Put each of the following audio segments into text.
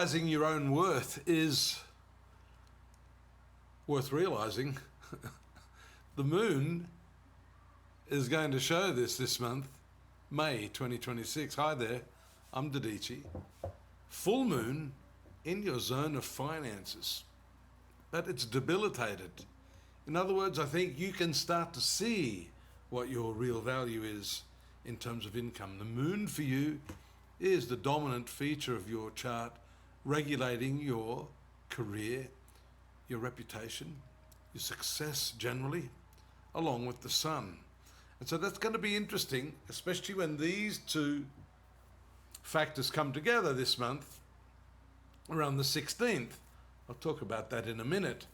realizing your own worth is worth realizing. The moon is going to show this month, May 2026. Hi there, I'm Dadhichi. Full moon in your zone of finances, but it's debilitated. In other words, I think you can start to see what your real value is in terms of income. The moon for you is the dominant feature of your chart, regulating your career, your reputation, your success generally, along with the sun. And so that's going to be interesting, especially when these two factors come together this month, around the 16th. I'll talk about that in a minute.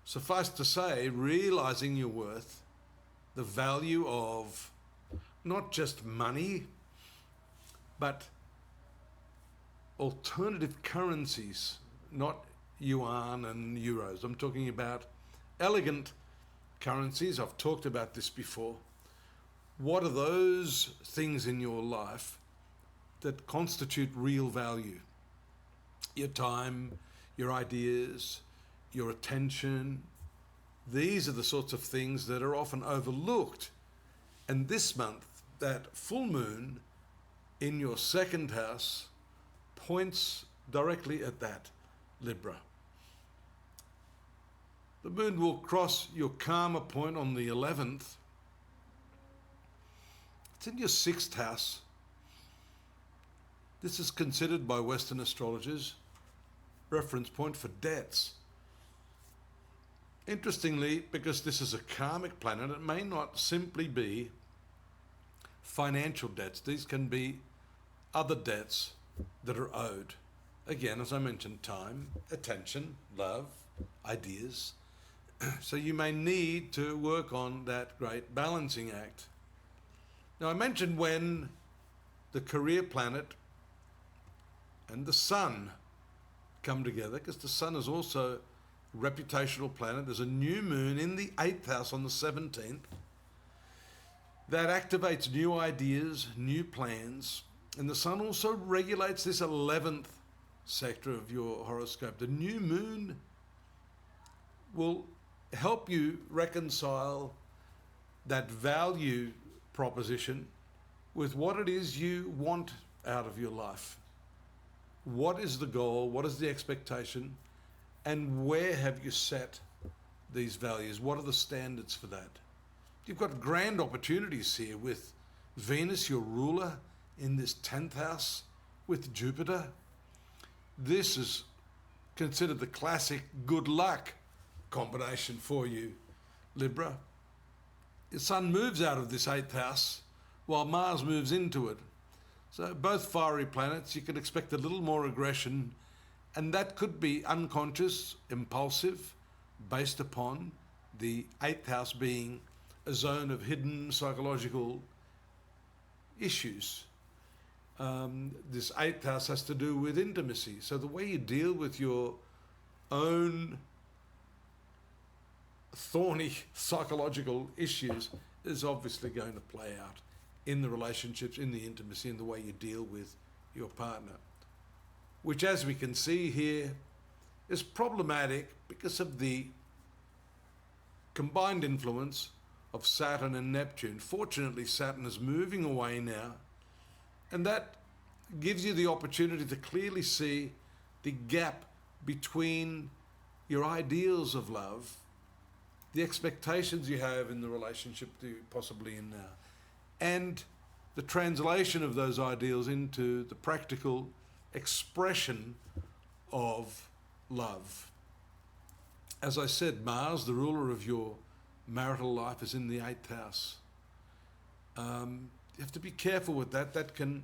Suffice to say, realizing your worth, the value of not just money, but alternative currencies, not yuan and euros. I'm talking about elegant currencies. I've talked about this before. What are those things in your life that constitute real value? Your time, your ideas, your attention. These are the sorts of things that are often overlooked. And this month, that full moon in your second house points directly at that, Libra. The moon will cross your karma point on the 11th. It's in your sixth house. This is considered by Western astrologers reference point for debts. Interestingly, because this is a karmic planet, it may not simply be financial debts. These can be other debts that are owed. Again, as I mentioned, time, attention, love, ideas. So you may need to work on that great balancing act. Now, I mentioned when the career planet and the sun come together, because the sun is also a reputational planet. There's a new moon in the 8th house on the 17th that activates new ideas, new plans, and the sun also regulates this 11th sector of your horoscope. The new moon will help you reconcile that value proposition with what it is you want out of your life. What is the goal? What is the expectation? And where have you set these values? What are the standards for that? You've got grand opportunities here with Venus, your ruler, in this 10th house with Jupiter. This is considered the classic good luck combination for you, Libra. The sun moves out of this 8th house while Mars moves into it. So both fiery planets, you can expect a little more aggression, and that could be unconscious, impulsive, based upon the 8th house being a zone of hidden psychological issues. This 8th house has to do with intimacy. So the way you deal with your own thorny psychological issues is obviously going to play out in the relationships, in the intimacy, in the way you deal with your partner, which, as we can see here, is problematic because of the combined influence of Saturn and Neptune. Fortunately, Saturn is moving away now, and that gives you the opportunity to clearly see the gap between your ideals of love, the expectations you have in the relationship that you're possibly in now, and the translation of those ideals into the practical expression of love. As I said, Mars, the ruler of your marital life, is in the 8th house. You have to be careful with that. That can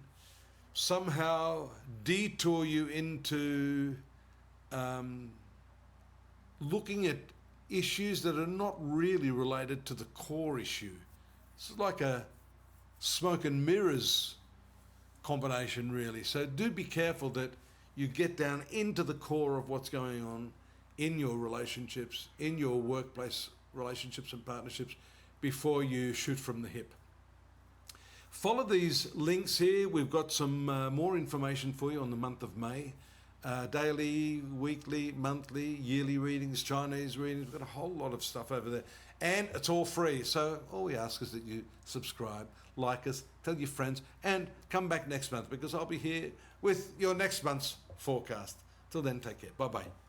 somehow detour you into looking at issues that are not really related to the core issue. It's like a smoke and mirrors combination, really. So do be careful that you get down into the core of what's going on in your relationships, in your workplace relationships and partnerships, before you shoot from the hip. Follow these links here. We've got some more information for you on the month of May. daily, weekly, monthly, yearly readings, Chinese readings. We've got a whole lot of stuff over there. And it's all free. So all we ask is that you subscribe, like us, tell your friends, and come back next month because I'll be here with your next month's forecast. Till then, take care. Bye-bye.